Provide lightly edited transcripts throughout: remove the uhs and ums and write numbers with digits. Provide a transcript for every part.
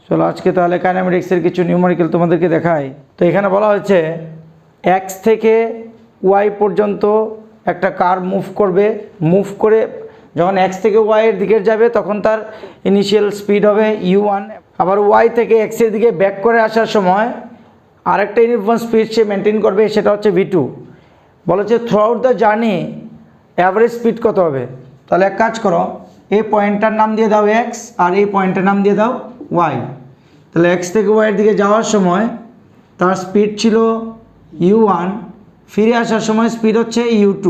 চলো আজকে তাহলে কাইনেমেটিক্সের কিছু নিউমেরিক্যাল তোমাদেরকে দেখাই। তো এখানে বলা হয়েছে এক্স থেকে ওয়াই পর্যন্ত একটা কার মুভ করবে, মুভ করে যখন এক্স থেকে ওয়াইয়ের দিকে যাবে তখন তার ইনিশিয়াল স্পিড হবে u1, আবার ওয়াই থেকে এক্সের দিকে ব্যাক করে আসার সময় আরেকটা ইউনিফর্ম স্পিড সে মেনটেন করবে, সেটা হচ্ছে v2। বলেছে through out the journey average speed কত হবে। তাহলে এক কাজ করো, এই পয়েন্টটার নাম দিয়ে দাও এক্স আর এই পয়েন্টের নাম দিয়ে দাও ওয়াই। তাহলে এক্স থেকে ওয়াইয়ের দিকে যাওয়ার সময় তার স্পিড ছিল u1, ফিরে আসার সময় স্পিড হচ্ছে u2।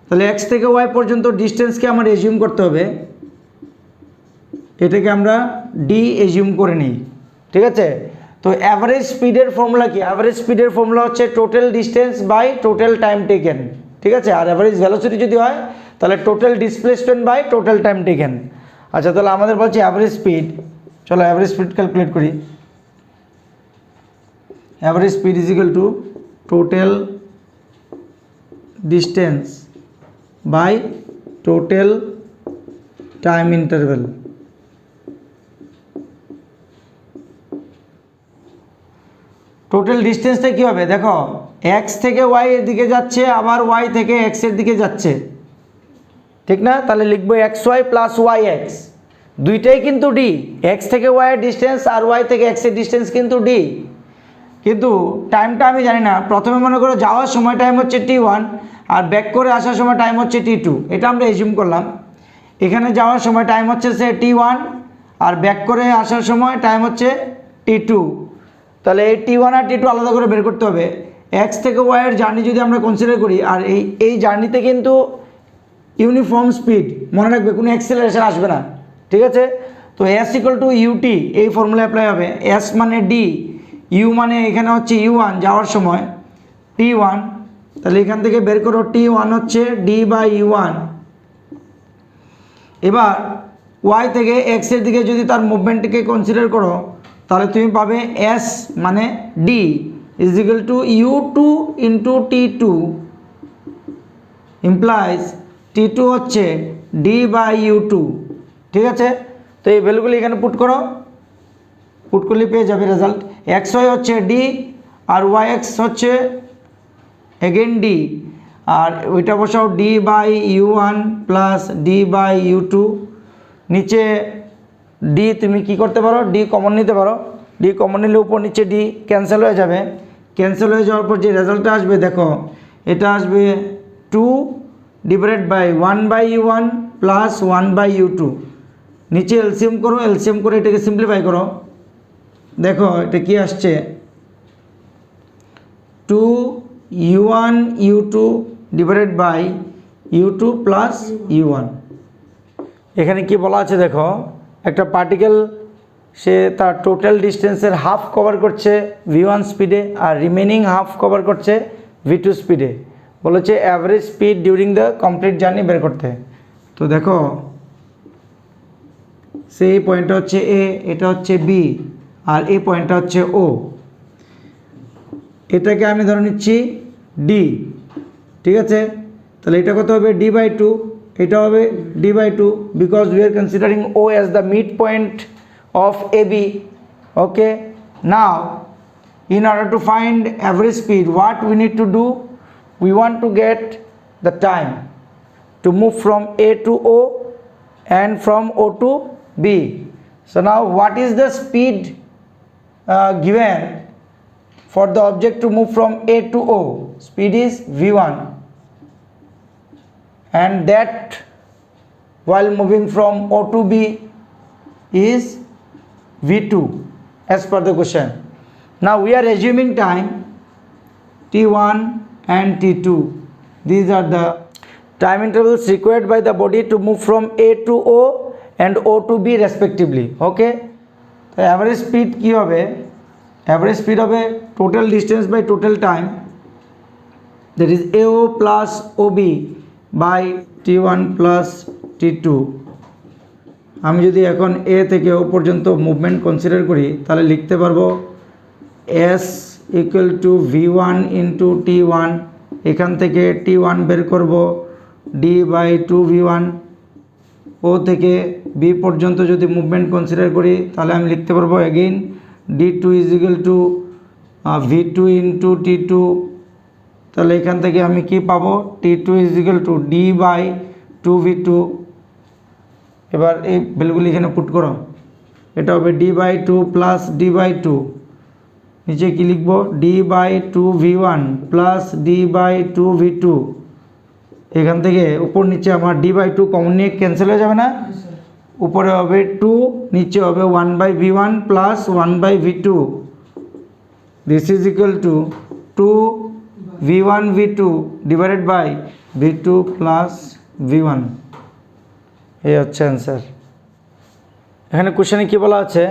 তাহলে এক্স থেকে ওয়াই পর্যন্ত ডিস্টেন্সকে আমার এজিউম করতে হবে, এটাকে আমরা ডি এজিউম করে নিই, ঠিক আছে। তো অ্যাভারেজ স্পিডের ফর্মুলা কি? অ্যাভারেজ স্পিডের ফর্মুলা হচ্ছে total distance by total time taken, ঠিক আছে। আর অ্যাভারেজ ভেলোসিটি যদি হয় তাহলে total displacement by total time taken. আচ্ছা, তাহলে আমাদের বলছে অ্যাভারেজ স্পিড, চলো অ্যাভারেজ স্পিড ক্যালকুলেট করি। Average speed is equal to total distance by total time interval. Total ডিস্টেন্সটা কী হবে দেখো, এক্স থেকে ওয়াই এর দিকে যাচ্ছে, আবার ওয়াই থেকে এক্সের দিকে যাচ্ছে, ঠিক না। তাহলে লিখবো X Y plus Y X, দুইটাই কিন্তু ডি। এক্স থেকে ওয়াইয়ের ডিস্টেন্স আর ওয়াই থেকে এক্সের ডিস্টেন্স কিন্তু ডি, কিন্তু টাইমটা আমি জানি না। প্রথমে মনে করো যাওয়ার সময় টাইম হচ্ছে t1 আর ব্যাক করে আসার সময় টাইম হচ্ছে t2, এটা আমরা এজিউম করলাম। এখানে যাওয়ার সময় টাইম হচ্ছে সে t1 আর ব্যাক করে আসার সময় টাইম হচ্ছে t2। তাহলে এই t1 আর t2 আলাদা করে বের করতে হবে। এক্স থেকে ওয়াইয়ের জার্নি যদি আমরা কনসিডার করি, আর এই জার্নিতে কিন্তু ইউনিফর্ম স্পিড, মনে রাখবে কোনো অ্যাক্সেলারেশন আসবে না, ঠিক আছে। তো এস ইকুয়াল টু ইউটি, এই ফর্মুলা অ্যাপ্লাই হবে। এস মানে ডি, ইউ মানে এখানে হচ্ছে u1 যাওয়ার সময় t1, তাহলে এখান থেকে বের করো t1 হচ্ছে d বাই u1। এবার ওয়াই থেকে এক্সের দিকে যদি তার মুভমেন্টকে কনসিডার করো তাহলে তুমি পাবে এস মানে D is equal two u2 into t2 implies t2 হচ্ছে d বাই u2, ঠিক আছে। তো এই ভ্যালুগুলি এখানে পুট করো, পুট করলে পেয়ে যাবে রেজাল্ট। এক্স ওয়াই হচ্ছে ডি আর ওয়াই এক্স হচ্ছে এগেন ডি, আর ওইটা বসাও D by u1 plus D by u2। নিচে ডি তুমি কি করতে পারো, ডি কমন নিতে পারো, ডি কমন নিলে উপর নিচে ডি ক্যান্সেল হয়ে যাবে। ক্যান্সেল হয়ে যাওয়ার পর যে রেজাল্টটা আসবে দেখো, এটা আসবে 2 divided by 1 by u1 plus 1 by u2। নিচে এলসিএম করো, এলসিএম করে এটাকে সিম্পলিফাই করো, দেখো এটা কি আসছে 2 u1 u2 divided by u2 plus u1। এখানে কি বলা আছে দেখো, একটা পার্টিকেল সে তার টোটাল ডিস্টেন্সের হাফ কভার করছে v1 স্পিডে আর রিমেনিং হাফ কভার করছে v2 স্পিডে। বলেছে average speed during the complete journey বের করতে। তো দেখো সেই পয়েন্টটা হচ্ছে এ, এটা হচ্ছে বি আর এই পয়েন্টটা হচ্ছে ও। এটাকে আমি ধরে নিচ্ছি ডি, ঠিক আছে। তাহলে এটা কত হবে ডি বাই টু, এটা হবে d by two because we are considering O as the mid point of AB. Okay, now in order to find average speed, what we need to do, we want to get the time to move from A to O and from O to B. So now what is the speed given for the object to move from A to O? Speed is v1 and that while moving from O to B is v2 as per the question. Now we are assuming time t1 and t2. These are the time intervals required by the body to move from A to O and O to B respectively. Okay, so average speed কি হবে, average speed হবে total distance by total time, that is AO plus OB by t1 plus t2। আমি যদি এখন এ থেকে ও পর্যন্ত movement consider করি তাহলে লিখতে পারবো S equal to v1 into t1, এখান থেকে t1 বের করব d বাই 2v1, ও থেকে বি পর্যন্ত যদি মুভমেন্ট কনসিডার করি তাহলে আমি লিখতে পারবো again d2 is equal to v2 into t2। তাহলে এখান থেকে আমি কি পাবো, t2 is equal to d by 2v2। এবার এই ভ্যালুগুলি এখানে পুট করো, এটা হবে d by 2 plus d by 2, নিচে কি লিখবো d by 2v1 plus d by 2v2। এখান থেকে উপর নিচে আমার d বাই 2 কমন নিয়ে ক্যান্সেল হয়ে যাবে না, উপরে হবে 2, নিচে হবে 1 by v1 plus 1 by v2। This is equal to 2v1 v2 divided by v2 plus v1। এই হচ্ছে অ্যান্সার। এখানে কোশ্চেনে কি বলা আছে,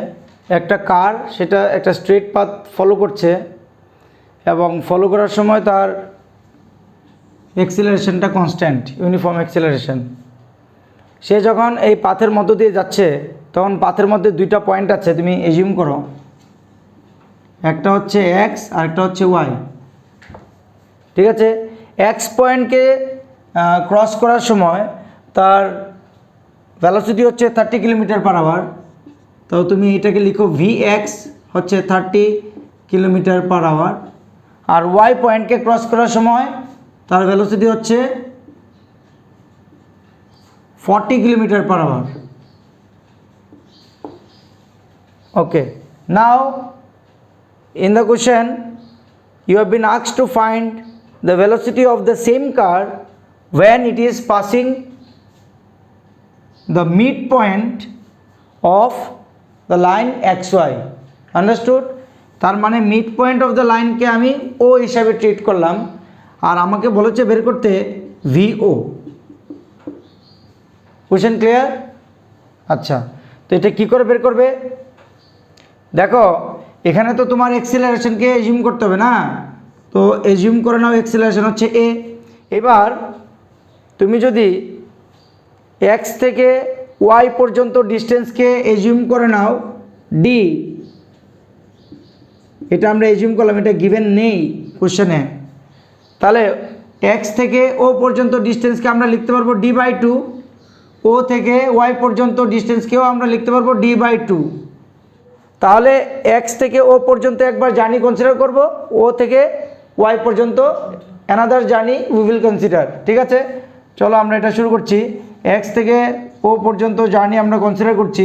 একটা কার সেটা একটা স্ট্রেট পাথ ফলো করছে এবং ফলো করার সময় তার অ্যাক্সিলারেশনটা কনস্ট্যান্ট, ইউনিফর্ম অ্যাক্সিলারেশন। সে যখন এই পাথের মধ্য দিয়ে যাচ্ছে তখন পাথের মধ্যে দুইটা পয়েন্ট আছে, তুমি এজিউম করো, একটা হচ্ছে এক্স আর একটা হচ্ছে ওয়াই। ঠিক আছে, এক্স পয়েন্টকে ক্রস করার সময় তার ভেলোসিটি হচ্ছে 30 কিলোমিটার/আওয়ার। তো তুমি এটাকে লিখো vx হচ্ছে 30 কিলোমিটার/আওয়ার, আর ওয়াই পয়েন্টকে ক্রস করার সময় তার ভেলোসিটি হচ্ছে 40 কিলোমিটার/আওয়ার। ওকে, নাও in the question you have been asked to find the velocity of the same car when it is passing the midpoint of the line xy. Understood? তার মানে মিড পয়েন্ট অফ দ্য লাইনকে আমি ও হিসাবে treat করলাম, আর আমাকে বলেছে বের করতে ভিও। Question clear? আচ্ছা, তো এটা কি করে বের করবে? দেখো এখানে তো তোমার অ্যাক্সিলারেশনকে এজিউম করতে হবে না, তো এজিউম করে নাও অ্যাক্সিলারেশন হচ্ছে এ। এবার তুমি যদি এক্স থেকে ওয়াই পর্যন্ত ডিস্টেন্সকে এজিউম করে নাও ডি, এটা আমরা এজিউম করলাম, এটা গিভেন নেই কোশ্চেনে। তাহলে এক্স থেকে ও পর্যন্ত ডিস্টেন্সকে আমরা লিখতে পারবো ডি বাই 2, ও থেকে ওয়াই পর্যন্ত ডিস্টেন্সকেও আমরা লিখতে পারবো ডি বাই 2। তাহলে এক্স থেকে ও পর্যন্ত একবার জার্নি কনসিডার করব, ও থেকে ওয়াই পর্যন্ত another journey we will consider. ঠিক আছে, চলো আমরা এটা শুরু করছি। এক্স থেকে ও পর্যন্ত জার্নি আমরা কনসিডার করছি।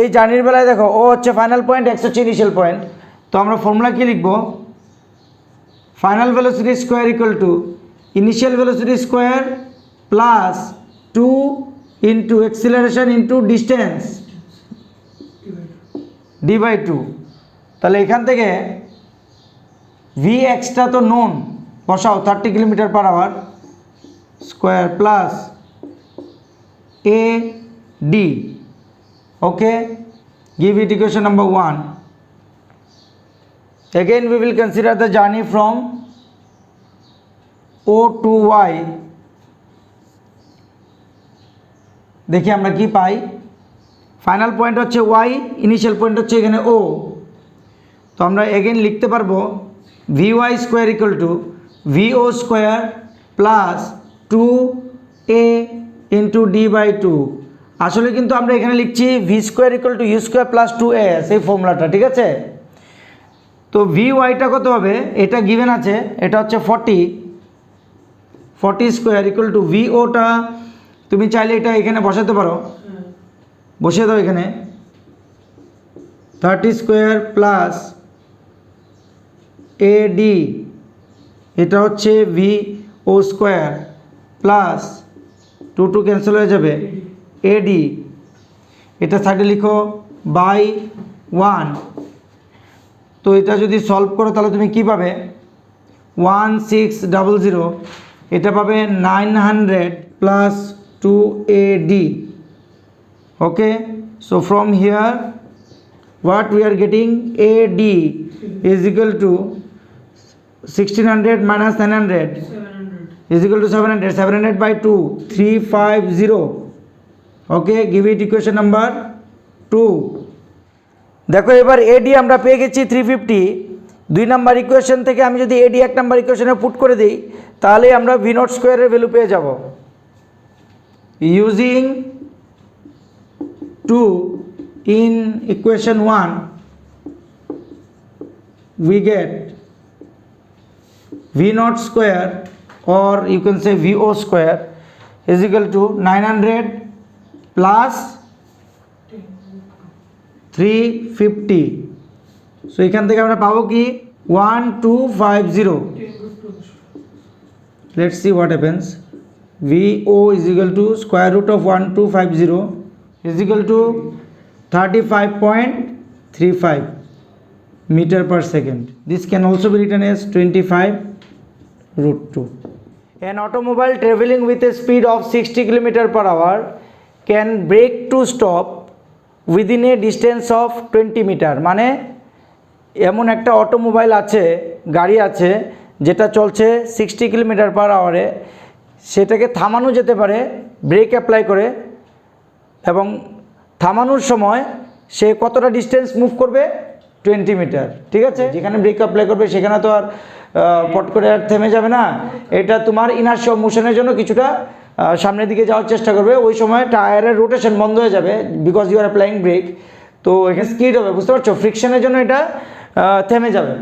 এই জার্নির বেলায় দেখো ও হচ্ছে ফাইনাল পয়েন্ট, এক্স হচ্ছে ইনিশিয়াল পয়েন্ট। তো আমরা ফর্মুলা কি লিখব, final velocity square equal to initial velocity square plus 2 into acceleration into distance d by 2। তাহলে এখান থেকে ভি এক্সটা তো নোন, বসাও 30 kilometre per hour square plus A D. Okay, give it equation number 1. Again we will consider the journey from O to Y. দেখি আমরা কি পাই। Final point হচ্ছে ওয়াই, ইনিশিয়াল পয়েন্ট হচ্ছে এখানে ও। তো আমরা এগেন লিখতে পারবো V Y square equal to V O square plus 2a into D by 2। আসলে কিন্তু আমরা এখানে লিখছি V square equal to you square plus 2a, সেই ফর্মুলাটা। ঠিক আছে, তো ভি ওয়াইটা কত হবে, এটা গিভেন আছে, এটা হচ্ছে 40 স্কোয়ার ইকুয়াল টু ভি ওটা তুমি চাইলে এটা এখানে বসাতে পারো, বসিয়ে দাও এখানে 30 স্কোয়ার প্লাস এ ডি, এটা হচ্ছে ভি ও স্কোয়ার প্লাস 2 ক্যান্সেল হয়ে যাবে এ ডি, এটা সাইডে লিখো বাই 1। তো এটা যদি সলভ করো তাহলে তুমি কি পাবে 1600, এটা পাবে 900 plus 2AD. Okay, so from here what we are getting, AD is equal to 1600 minus 900 is equal to 700. 700 by 2, 350. Okay, give it equation number 2. দেখো এবার AD আমরা পেয়ে গেছি 350। 2 নাম্বার ইকুয়েশন থেকে আমি যদি AD 1 নাম্বার ইকুয়েশনে পুট করে দিই তাহলে আমরা V নট স্কোয়ারের ভ্যালু পেয়ে যাব। Using 2 in equation 1 we get V naught square, or you can say VO square, is equal to 900 plus 350. So এখান থেকে আমরা পাবো কি 1250. Let's see what happens. VO is equal to square root of 1250 is equal to 35.35 meter per second. This can also be written as 25 root 2. An automobile traveling with a speed of 60 km per hour can brake to stop within a distance of 20 meter. মানে এমন একটা automobile আছে, গাড়ি আছে যেটা চলছে 60 kilometre পার আওয়ারে, সেটাকে থামানো যেতে পারে ব্রেক অ্যাপ্লাই করে, এবং থামানোর সময় সে কতটা ডিস্টেন্স মুভ করবে 20 মিটার। ঠিক আছে, যেখানে ব্রেক অ্যাপ্লাই করবে সেখানে তো আর পট করে আর থেমে যাবে না, এটা তোমার ইনার্শিয়া মোশনের জন্য কিছুটা সামনের দিকে যাওয়ার চেষ্টা করবে, ওই সময় টায়ারের রোটেশন বন্ধ হয়ে যাবে because you are applying brake, তো এখানে স্কিড হবে, বুঝতে পারছো, ফ্রিকশনের জন্য এটা থেমে যাবে।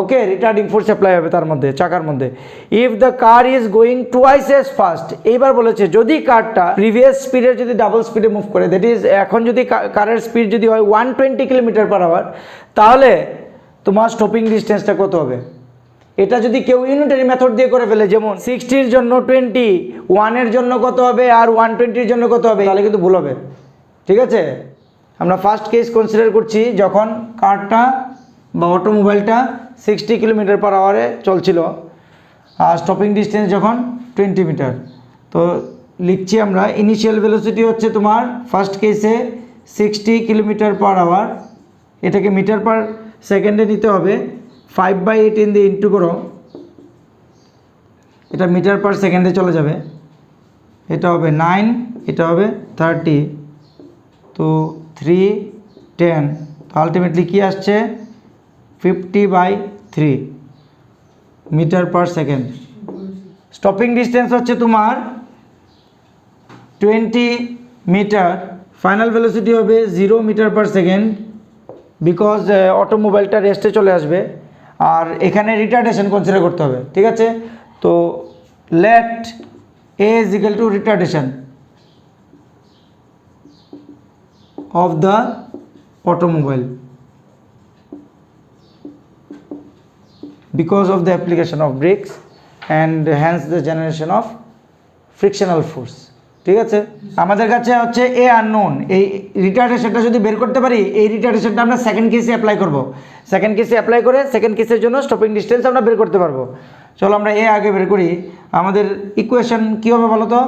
ওকে, রিটার্ডিং ফোর্স অ্যাপ্লাই হবে তার মধ্যে, চাকার মধ্যে। If the car is going twice as fast, এইবার বলেছে যদি কারটা প্রিভিয়াস স্পিডের যদি ডাবল স্পিডে মুভ করে, দ্যাট ইজ এখন যদি কারের স্পিড যদি হয় 120 কিলোমিটার পার আওয়ার, তাহলে তোমার স্টপিং ডিস্টেন্সটা কত হবে? এটা যদি কেউ ইউনিটারি মেথড দিয়ে করে ফেলে, যেমন 60-র জন্য 20, 1-এর জন্য কত হবে আর 120-র জন্য কত হবে, তাহলে কিন্তু ভুল হবে। ঠিক আছে, আমরা ফার্স্ট কেস কনসিডার করছি যখন কারটা বা অটোমোবাইলটা 60 কিলোমিটার পার আওয়ারে চলছিল আর স্টপিং ডিস্টেন্স যখন 20 মিটার। তো লিখছি আমরা ইনিশিয়াল ভেলোসিটি হচ্ছে তোমার ফার্স্ট কেসে 60 কিলোমিটার পার আওয়ার, এটাকে মিটার পার সেকেন্ডে নিতে হবে, 5/18 দিয়ে ইন্টু করো, এটা মিটার পার সেকেন্ডে চলে যাবে, এটা হবে 9, এটা হবে 30, তো 310, তো আলটিমেটলি কী আসছে 50/3 metre per second. Stopping distance হচ্ছে তোমার 20 মিটার, ফাইনাল ভেলোসিটি হবে 0 মিটার পার সেকেন্ড বিকজ অটোমোবাইলটা রেস্টে চলে আসবে, আর এখানে রিটার্ডেশন কনসিডার করতে হবে। ঠিক আছে, তো let a is equal to retardation of the automobile because of the application of brakes and hence the generation of frictional force. ঠিক আছে, আমাদের কাছে হচ্ছে এ আননোন, এই রিটার্ডেশনটা যদি বের করতে পারি, এই রিটার্ডেশনটা আমরা সেকেন্ড কেসে অ্যাপ্লাই করব, সেকেন্ড কেসে অ্যাপ্লাই করে সেকেন্ড কেসের জন্য স্টপিং ডিস্টেন্স আমরা বের করতে পারবো। চলো আমরা এ আগে বের করি। আমাদের ইকুয়েশন কী হবে বলো তো,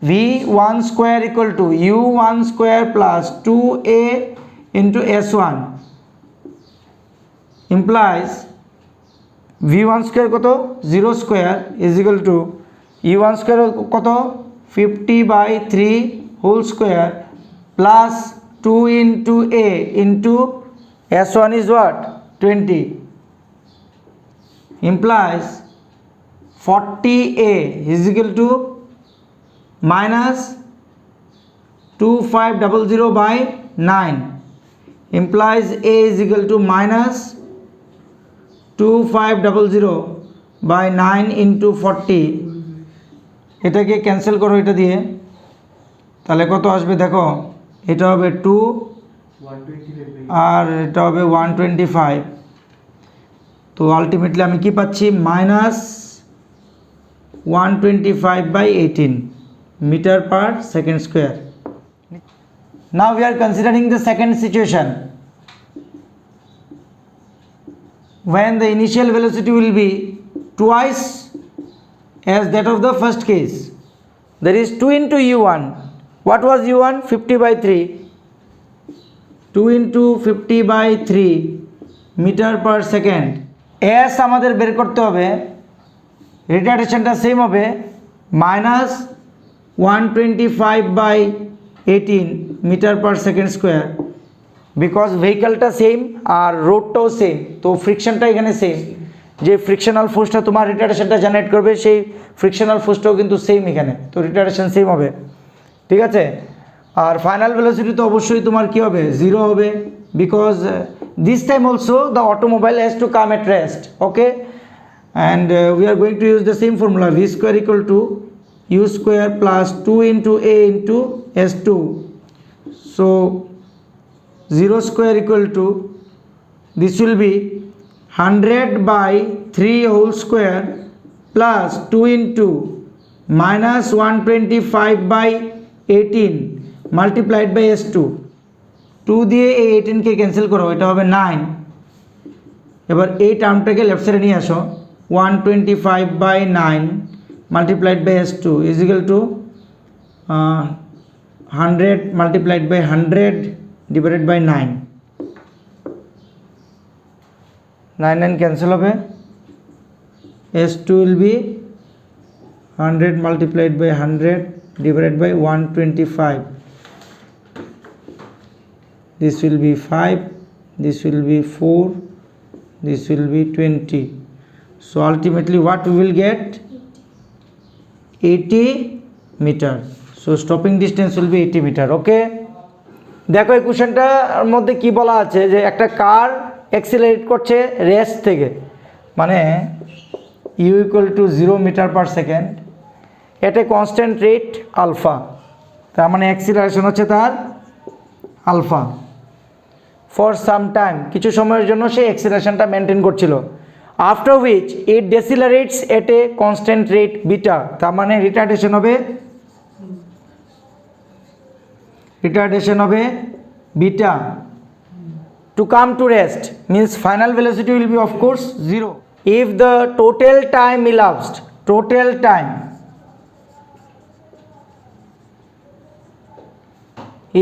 v1 square equal to u1 square plus 2a into s1 implies v1 square কত 0 square is equal to u1 square কত 50/3 whole square plus 2 into a into s1 is what 20 implies 40a is equal to minus 2500/9 implies a is equal to minus 2500/9 into 40, এটাকে cancel করো এটা দিয়ে, তাহলে কত আসবে দেখো, এটা হবে 2 আর এটা হবে 125, তো আলটিমেটলি আমি কি পাচ্ছি minus 125/18 meter per second square. Now we are considering the second situation when the initial velocity will be twice as that of the first case. There is 2 into u1. What was u1? 50/3. 2 into 50/3 meter per second. s আমাদের বের করতে হবে, রিটার্ডেশনটা same হবে minus 125/18 metre per second square, because ভেহিক্যালটা same আর রোডটাও same, তো ফ্রিকশনটা এখানে সেম, যে ফ্রিকশনাল ফোর্সটা তোমার রিটার্ডেশনটা জেনারেট করবে সেই ফ্রিকশনাল ফোর্সটাও কিন্তু সেম এখানে, তো রিটার্ডেশন সেম হবে। ঠিক আছে, আর ফাইনাল ভেলোসিটি তো অবশ্যই তোমার কি হবে, 0 হবে, because this time also the automobile has to come at rest, okay. And we are going to use the same formula, v square equal to you square plus 2 into a into S2, so 0 square equal to, this will be 100 by 3 whole square plus 2 into minus 125 by 18 multiplied by S2, 2 দিয়ে এই 18 কে cancel করো, এটা হবে 9। এবার এই টার্মটাকে left সাইডে নিয়ে আসো, 125 by 9 multiplied by S2 is equal to 100 multiplied by 100 divided by 9, 9 cancel হবে, S2 will be 100 multiplied by 100 divided by 125, this will be 5, this will be 4, this will be 20, so ultimately what we will get, 80 meter, so stopping distance will be 80 meter, okay। দেখো এই কোশ্চেনটার মধ্যে কি বলা আছে যে একটা কার accelerate করছে rest থেকে, মানে you equal to 0 metre per second, at a constant rate alpha, তার মানে অ্যাক্সিলারেশন হচ্ছে তার আলফা, ফর সাম টাইম, কিছু সময়ের জন্য সে অ্যাক্সিলারেশনটা মেনটেন করছিল, after which it decelerates at a constant rate beta, তার মানে রিটার্ডেশন হবে beta to come to rest, means final velocity will be of course 0 if the total time elapsed, total time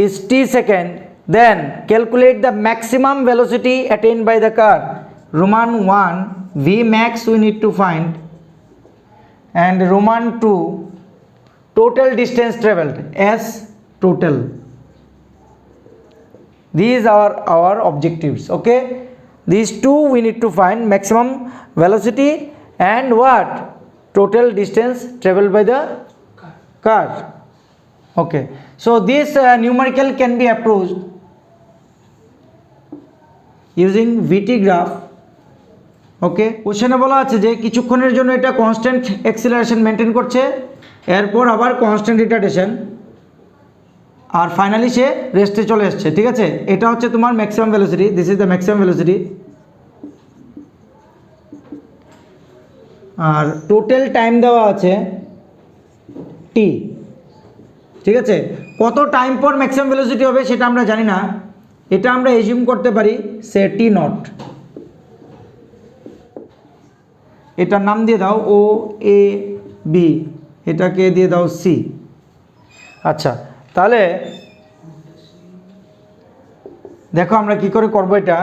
is t second, then calculate the maximum velocity attained by the car. Roman 1 v max we need to find, and Roman 2 total distance traveled as total. These are our objectives, okay. These two we need to find, maximum velocity and what, total distance traveled by the car, okay. So this numerical can be approached using VT graph, okay. কোশ্চেনে বলা আছে যে কিছুক্ষণের জন্য এটা constant acceleration maintain করছে, এরপর আবার কনস্ট্যান্ট রিটার্ডেশন, আর ফাইনালি সে রেস্টে চলে আসছে, ঠিক আছে। এটা হচ্ছে তোমার maximum velocity, this is the maximum velocity, আর টোটাল টাইম দেওয়া আছে টি, ঠিক আছে। কত টাইম পর ম্যাক্সিমাম ভেলোসিটি হবে সেটা আমরা জানি না, এটা আমরা এজিউম করতে পারি সে টি নট, এটার নাম দিয়ে দাও ও এ বি, এটাকে দিয়ে দাও সি। আচ্ছা, তাহলে দেখো আমরা কি করে করব এটা,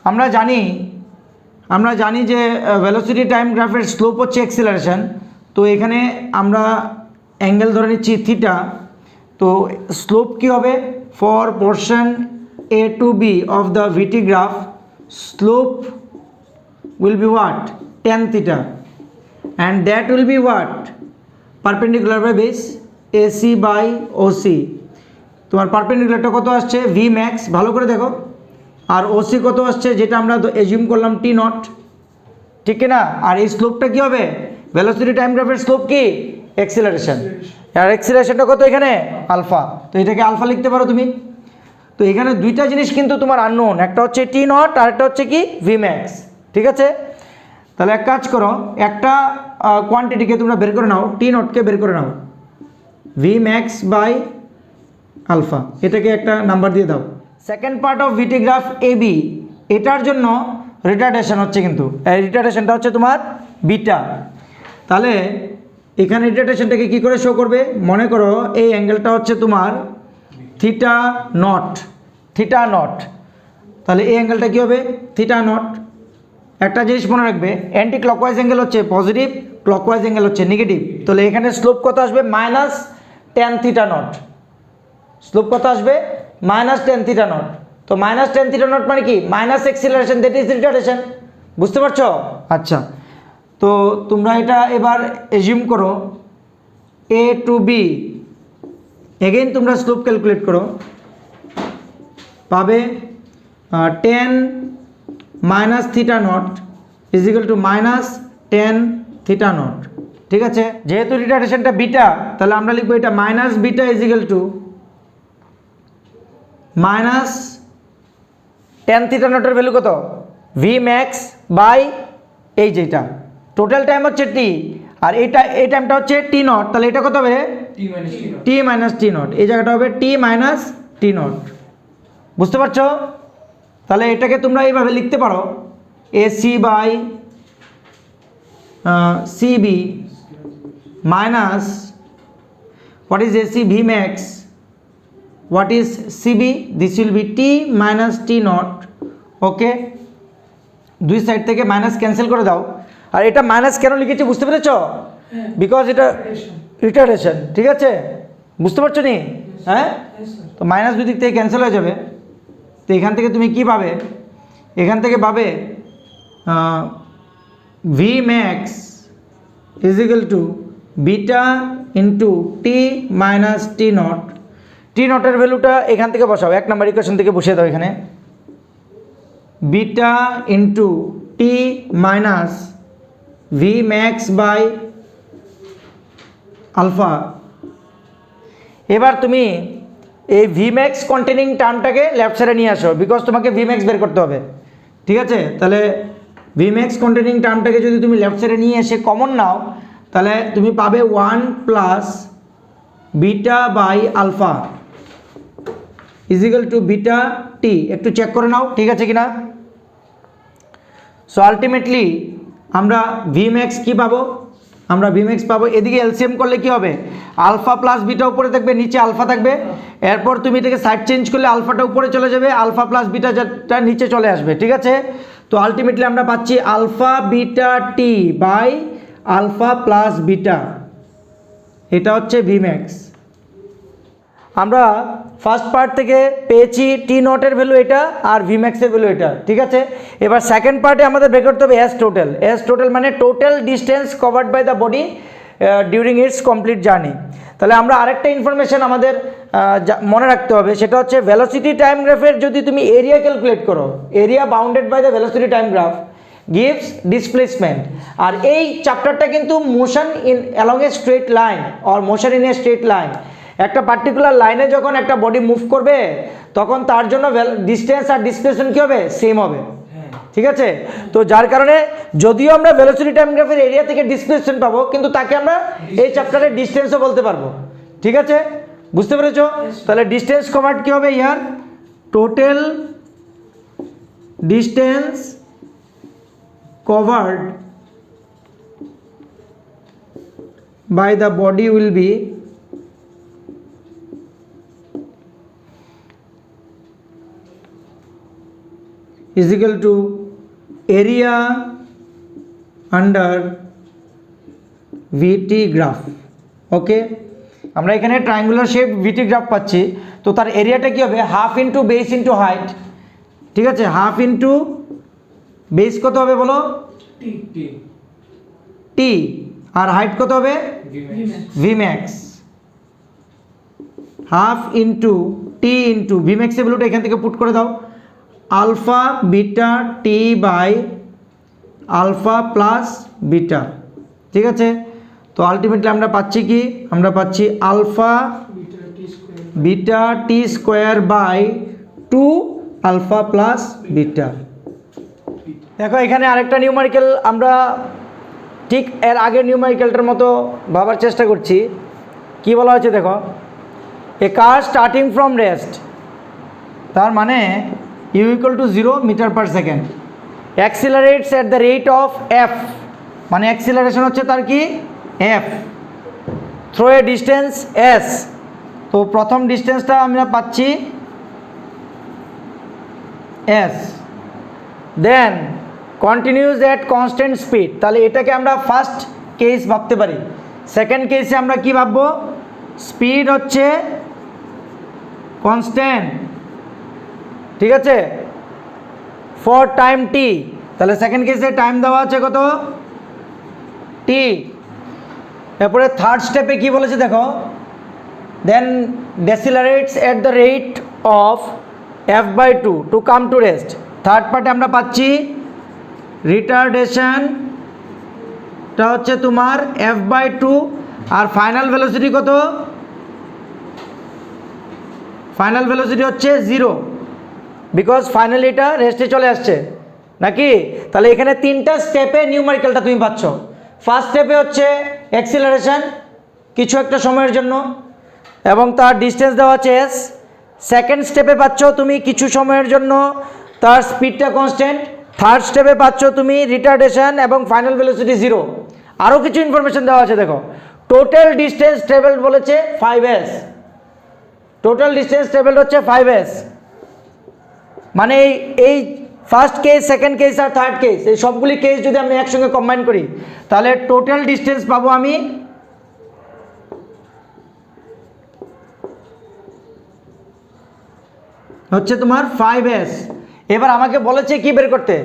আমরা জানি যে ভেলোসিটি টাইম গ্রাফের স্লোপ হচ্ছে অ্যাক্সিলারেশন, তো এখানে আমরা অ্যাঙ্গেল ধরে নিচ্ছি থিটা, তো স্লোপ কি হবে, for portion A to B of the VT graph slope will be what, tan theta, and that will be what, perpendicular by base AC by OC, তোমার পারপেন্ডিকুলারটা কত আসছে V max, ভালো করে দেখো, আর OC কত আসছে যেটা আমরা এজিউম করলাম T নট, ঠিক না। আর এই স্লোপটা কি হবে, ভেলোসিটি টাইম গ্রাফের স্লোপ কি, অ্যাক্সিলারেশন, আর অ্যাক্সিলারেশনটা কত এখানে আলফা, তো এটাকে আলফা লিখতে পারো তুমি। তো এখানে দুইটা জিনিস কিন্তু তোমার আননোন, একটা হচ্ছে T নট আর একটা হচ্ছে কি V max, ঠিক আছে। তাহলে এক কাজ করো, একটা কোয়ান্টিটিকে তোমরা বের করে নাও, টি নটকে বের করে নাও, ভি ম্যাক্স বাই আলফা, এটাকে একটা নাম্বার দিয়ে দাও। Second part of VT graph A B, এটার জন্য রিটার্ডেশন হচ্ছে, কিন্তু এই রিটার্ডেশনটা হচ্ছে তোমার বিটা, তাহলে এখানে রিটার্ডেশনটাকে কী করে শো করবে, মনে করো এই অ্যাঙ্গেলটা হচ্ছে তোমার থিটা নট, তাহলে এই অ্যাঙ্গেলটা কী হবে, থিটা নট। একটা জিনিস মনে রাখবে, অ্যান্টি ক্লকওয়াইজ অ্যাঙ্গেল হচ্ছে পজিটিভ, ক্লকওয়াইজ অ্যাঙ্গেল হচ্ছে নেগেটিভ, তাহলে এখানে স্লোপ কত আসবে, minus tan theta not, slope কত আসবে, মাইনাস tan থিটা নট, তো মাইনাস tan থিটা নট মানে কি, minus acceleration, that is retardation, বুঝতে পারছো। আচ্ছা, তো তোমরা এটা এবার এজিউম করো এ টু বি, এগেইন তোমরা স্লোপ ক্যালকুলেট করো, পাবে 10 minus theta not is equal to minus 10 theta not. ঠিক আছে, যেহেতু রিটার্ডেশনটা বিটা, তাহলে আমরা লিখবো এটা minus beta is equal to minus 10 theta নটের ভ্যালু কত, ভি ম্যাক্স বাই এই যেটা টোটাল টাইম হচ্ছে টি, আর এই টাইমটা হচ্ছে টি নট, তাহলে এটা কত হবে টি মাইনাস টি নট, এই জায়গাটা হবে টি মাইনাস টি নট। বুঝতে পারছো? তাহলে এটাকে তোমরা এইভাবে লিখতে পারো AC by CB minus what is AC V max, what is CB, this will be T minus T naught। ওকে, দুই সাইড থেকে মাইনাস ক্যান্সেল করে দাও। আর এটা মাইনাস কেন লিখেছি বুঝতে পেরেছো? বিকজ এটা রিটার্ডেশন। ঠিক আছে, বুঝতে পারছো নি? হ্যাঁ, তো মাইনাস দুই দিক থেকে ক্যান্সেল হয়ে যাবে। তো এখান থেকে তুমি কি পাবে, এখান থেকে পাবে V max is equal to beta into T minus T naught. T নটের ভ্যালুটা এখান থেকে বসাও, 1 নম্বর ইকুয়েশন থেকে বসিয়ে দাও এখানে, beta into T minus v max by alpha. এবার তুমি এই ভি ম্যাক্স কন্টেনিং টার্মটাকে লেফট সাইডে নিয়ে আসো, বিকজ তোমাকে ভি ম্যাক্স বের করতে হবে। ঠিক আছে, তাহলে ভি ম্যাক্স কন্টেনিং টার্মটাকে যদি তুমি লেফট সাইডে নিয়ে এসে কমন নাও, তাহলে তুমি পাবে 1 plus beta by alpha is equal to beta t. একটু চেক করে নাও ঠিক আছে কিনা। সো আলটিমেটলি আমরা ভি ম্যাক্স কী পাবো, আমরা ভি ম্যাক্স পাবো, এদিকে এলসিএম করলে কি হবে, আলফা প্লাস বিটা উপরে থাকবে, নিচে আলফা থাকবে। এরপর তুমি এটাকে সাইড চেঞ্জ করলে আলফাটা উপরে চলে যাবে, আলফা প্লাস বিটা যেটা নিচে চলে আসবে। ঠিক আছে, তো আলটিমেটলি আমরা পাচ্ছি alpha beta t by alpha plus beta, এটা হচ্ছে ভি ম্যাক্স। আমরা ফার্স্ট পার্ট থেকে পেয়েছি টি নটের ভ্যালু এটা আর ভি ম্যাক্সের ভ্যালু এটা। ঠিক আছে, এবার সেকেন্ড পার্টে আমাদের বের করতে হবে এস টোটাল। এস টোটাল মানে total distance covered by the body during its complete journey. তাহলে আমরা আরেকটা ইনফরমেশন আমাদের মনে রাখতে হবে, সেটা হচ্ছে ভেলোসিটি টাইম গ্রাফের যদি তুমি এরিয়া ক্যালকুলেট করো, area bounded by the velocity time graph gives displacement। আর এই চ্যাপ্টারটা কিন্তু motion in along a straight line or motion in a straight line, একটা পার্টিকুলার লাইনে যখন একটা বডি মুভ করবে তখন তার জন্য ডিস্টেন্স আর ডিসপ্লেসমেন্ট কী হবে, সেম হবে। ঠিক আছে, তো যার কারণে যদিও আমরা ভেলোসিটি টাইম গ্রাফের এরিয়া থেকে ডিসপ্লেসমেন্ট পাবো, কিন্তু তাকে আমরা এই চ্যাপ্টারের ডিস্টেন্সও বলতে পারবো। ঠিক আছে, বুঝতে পেরেছো? তাহলে ডিস্টেন্স কভার্ড কী হবে, here total distance covered by the body will be is equal to area under VT graph। ওকে, আমরা এখানে ট্রায়াঙ্গুলার শেপ VT গ্রাফ পাচ্ছি, তো তার এরিয়াটা কি হবে, half into base into height. ঠিক আছে, হাফ ইন্টু বেস কত হবে বলো, টি, আর হাইট কত হবে, v max. Half into t into v ম্যাক্সের ভ্যালুটা এখান থেকে পুট করে দাও, alpha beta t by alpha plus beta. ঠিক আছে, তো আলটিমেটলি আমরা পাচ্ছি কি, আমরা পাচ্ছি alpha beta t square by 2 alpha plus beta. দেখো এখানে আরেকটা নিউমারিক্যাল আমরা ঠিক এর আগের নিউমারিক্যালটার মতো ভাবার চেষ্টা করছি। কি বলা হয়েছে দেখো, a car starting from rest, তার মানে you equal to 0 metre per second, accelerates at the rate of F, মানে অ্যাক্সিলারেশন হচ্ছে তার কি F, through a distance S. তো প্রথম ডিস্টেন্সটা আমরা পাচ্ছি S, then continues at constant speed, তাহলে এটাকে আমরা ফার্স্ট কেস ভাবতে পারি। সেকেন্ড কেসে আমরা কি ভাববো, স্পিড হচ্ছে কনস্ট্যান্ট। ঠিক আছে, ফর টাইম টি, তাহলে সেকেন্ড কেসে টাইম দেওয়া আছে কত টি। এরপরে থার্ড স্টেপে কি বলেছে দেখো, then decelerates at the rate of f/2 to come to rest. Third পার্টে আমরা পাচ্ছি রিটার্ডেশনটা হচ্ছে তোমার f/2, আর ফাইনাল ভেলোসিটি কত? ফাইনাল ভেলোসিটি হচ্ছে 0, বিকজ ফাইনালি এটা রেস্টে চলে আসছে নাকি। তাহলে এখানে তিনটা স্টেপে নিউমারিক্যালটা তুমি পাচ্ছ। ফার্স্ট স্টেপে হচ্ছে অ্যাক্সিলারেশন কিছু একটা সময়ের জন্য এবং তার ডিস্টেন্স দেওয়া আছে s। সেকেন্ড স্টেপে পাচ্ছ তুমি কিছু সময়ের জন্য তার স্পিডটা কনস্ট্যান্ট। থার্ড স্টেপে পাচ্ছ তুমি রিটার্ডেশন এবং ফাইনাল ভেলোসিটি 0। আরও কিছু ইনফরমেশন দেওয়া আছে দেখো, টোটাল ডিস্টেন্স ট্রাভেলড বলেছে 5s। টোটাল ডিস্টেন্স ট্রাভেলড হচ্ছে 5s, মানে এই ফার্স্ট কেস, সেকেন্ড কেস আর থার্ড কেস, এই সবগুলি কেস যদি আমি একসঙ্গে কম্বাইন করি তাহলে টোটাল ডিস্টেন্স পাবো আমি হচ্ছে তোমার 5s। এবার আমাকে বলেছে কি বের করতে,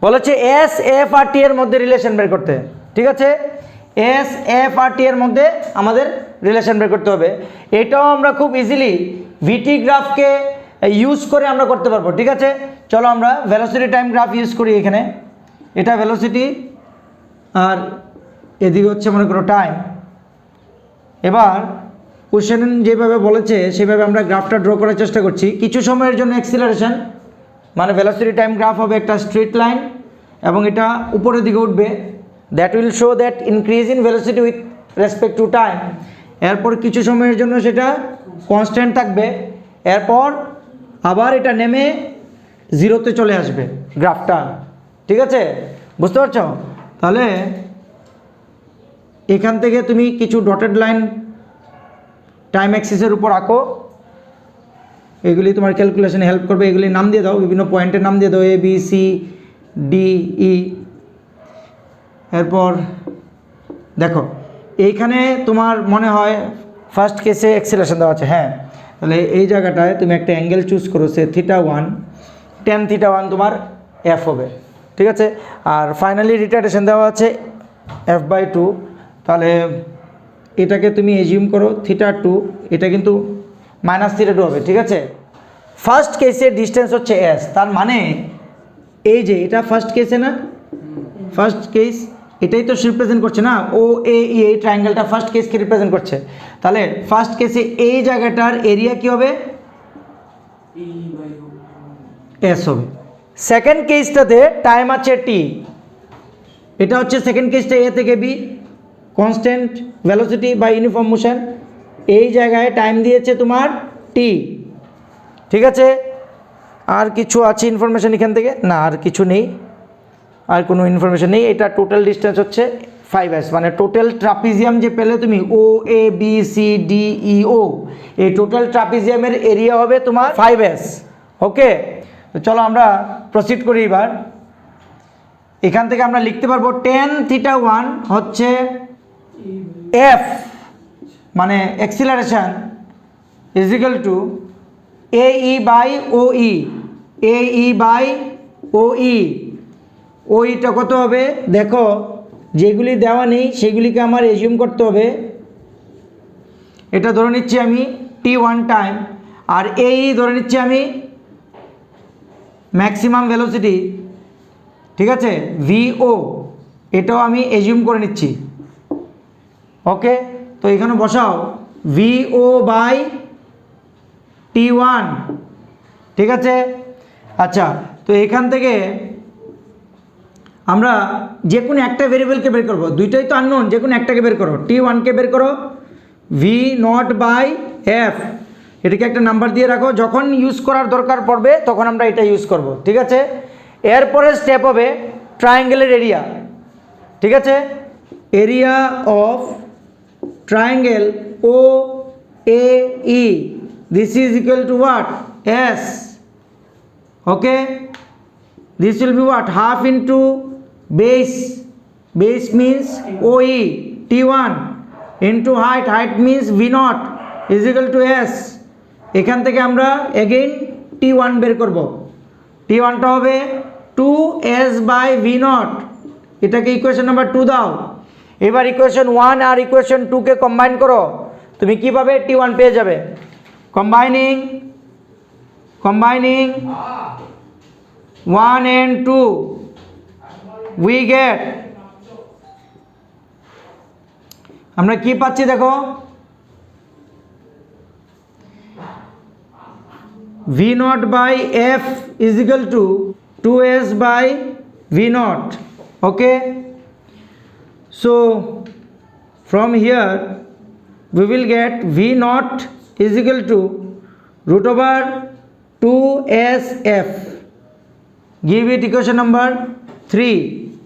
বলেছে s, f আর t এর মধ্যে রিলেশন বের করতে। ঠিক আছে, s, f আর t এর মধ্যে আমাদের রিলেশন বের করতে হবে। এটাও আমরা খুব ইজিলি ভিটি গ্রাফকে ইউজ করে আমরা করতে পারবো। ঠিক আছে, চলো আমরা ভেলোসিটি টাইম গ্রাফ ইউজ করি। এখানে এটা ভেলোসিটি আর এদিকে হচ্ছে মনে করো টাইম। এবার কোশ্চেন যেভাবে বলেছে সেভাবে আমরা গ্রাফটা ড্র করার চেষ্টা করছি। কিছু সময়ের জন্য অ্যাক্সিলারেশন মানে ভেলোসিটি টাইম গ্রাফ হবে একটা স্ট্রেট লাইন এবং এটা উপরের দিকে উঠবে, that will show that increase in velocity with respect to time. এরপর কিছু সময়ের জন্য সেটা কনস্ট্যান্ট থাকবে, এরপর আবার এটা নেমে 0-তে চলে আসবে গ্রাফটা। ঠিক আছে, বুঝতে পারছো? তাহলে এখান থেকে তুমি কিছু ডটেড লাইন টাইম অ্যাক্সিসের উপর আঁকো, এগুলি তোমার ক্যালকুলেশনে হেল্প করবে। এগুলি নাম দিয়ে দাও, বিভিন্ন পয়েন্টের নাম দিয়ে দাও, A B C D E. এরপর দেখো এইখানে তোমার মনে হয় ফার্স্ট কেসে অ্যাক্সিলারেশন দেওয়া আছে, হ্যাঁ। তাহলে এই জায়গাটায় তুমি একটা অ্যাঙ্গেল চুজ করো, সে θ1, tan θ1 তোমার f হবে। ঠিক আছে, আর ফাইনালি রিটার্ডেশন দেওয়া আছে f/2। তাহলে এটাকে তুমি এজিউম করো θ2, এটা কিন্তু -θ2 হবে। ঠিক আছে, ফার্স্ট কেসের ডিস্টেন্স হচ্ছে s, তার মানে এই যে এটা ফার্স্ট কেসে না, ফার্স্ট কেস এটাই তো রিপ্রেজেন্ট করছে না, ও এ ই, এই ট্রায়াঙ্গেলটা ফার্স্ট কেসকে রিপ্রেজেন্ট করছে। তাহলে ফার্স্ট কেসে এই জায়গাটার এরিয়া কি হবে? s হবে। সেকেন্ড কেসটাতে টাইম আছে t, এটা হচ্ছে সেকেন্ড কেসটা a থেকে b, কনস্ট্যান্ট ভেলোসিটি বা ইউনিফর্ম মোশন। এই জায়গায় টাইম দিয়েছে তোমার t। ঠিক আছে, আর কিছু আছে ইনফরমেশন এখান থেকে? না, আর কিছু নেই, আর কোনো ইনফরমেশন নেই। এটা টোটাল ডিস্টেন্স হচ্ছে 5s, মানে টোটাল ট্রাপিজিয়াম যে পেলে তুমি ও A B C D E ও, এই টোটাল ট্রাপিজিয়ামের এরিয়া হবে তোমার 5s। ওকে, তো চলো আমরা প্রসিড করি। এবার এখান থেকে আমরা লিখতে পারবো tan θ1 হচ্ছে f মানে acceleration is equal two AE/OE, AE/OE। ওইটা কত হবে দেখো, যেগুলি দেওয়া নেই সেগুলিকে আমার এজিউম করতে হবে। এটা ধরে নিচ্ছি আমি t1 টাইম, আর AE ধরে নিচ্ছি আমি ম্যাক্সিমাম ভেলোসিটি। ঠিক আছে, VO এটাও আমি এজিউম করে নিচ্ছি। ওকে, তো এখানে বসাও VO/T1। ঠিক আছে, আচ্ছা, তো এখান থেকে আমরা যে কোনো একটা ভেরিয়েবলকে বের করবো, দুইটাই তো আননোন, যে কোনো একটাকে বের করো। T1কে বের করো V0/F, এটাকে একটা নাম্বার দিয়ে রাখো, যখন ইউজ করার দরকার পড়বে তখন আমরা এটা ইউজ করব। ঠিক আছে, এরপরে স্টেপ হবে ট্রায়াঙ্গেলের এরিয়া। ঠিক আছে, area of triangle O A E, this is equal to what? S। Okay, this will be what? Half into base, base means OE, T1 into height, height means V0 is equal to S। এখান থেকে আমরা again T1 বের করব। T1টা হবে 2S/V0, এটাকে equation number 2 দাও। এবার equation 1 আর equation 2 কে combine করো, তুমি কি পাবে? T1 পেয়ে যাবে। কম্বাইনিং 1 and 2 we get, আমরা কি পাচ্ছি দেখো, V naught by F is equal to 2S by V naught. Okay, so from here we will get V naught is equal to root over 2SF. Give it equation number 3.